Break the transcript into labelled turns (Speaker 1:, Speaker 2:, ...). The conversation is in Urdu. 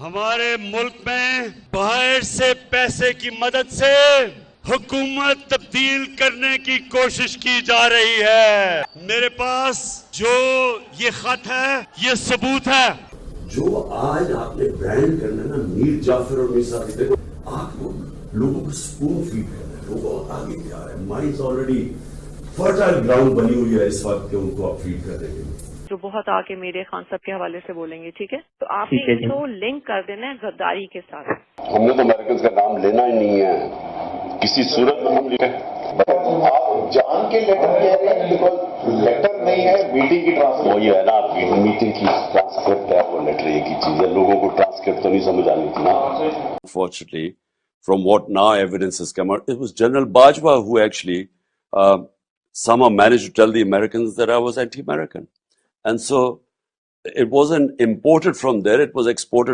Speaker 1: ہمارے ملک میں باہر سے پیسے کی مدد سے حکومت تبدیل کرنے کی کوشش کی جا رہی ہے. میرے پاس جو یہ خط ہے یہ ثبوت ہے.
Speaker 2: جو آج آپ نے برانڈ کرنا نا میر جعفر اور میر صاحب، دیکھو آپ لوگوں کو سپون فیڈ کرنا ہے، لوگوں کو آگے کیا ہے، مائنڈز آلریڈی فرٹائل گراؤنڈ بنی ہوئی ہے اس وقت کہ ان کو آپ فیڈ کر دیں گے.
Speaker 3: جو بہت آگے میرے خان صاحب کے حوالے سے بولیں گے، ٹھیک ہے؟ تو آپ نے اس کو لنک کر دینا ہے غداری کے ساتھ.
Speaker 2: ہم نے تو امریکنز کا نام لینا ہی نہیں ہے کسی صورت میں. ہم آپ جان کے لیٹر کہہ رہے ہیں بیکاز لیٹر نہیں ہے میٹنگ کی ٹرانسکرپٹ. وہی ہے نا آپ کی میٹنگ کی ٹرانسکرپٹ ہے، وہ لیٹر ایک ہی چیز ہے. لوگوں کو ٹرانسکرپٹ تو نہیں سمجھ آنی تھی نا.
Speaker 4: Unfortunately, from what now evidence has come out, it was General Bajwa who actually somehow managed to tell the Americans that I was anti-American. And so it wasn't imported from there, it was exported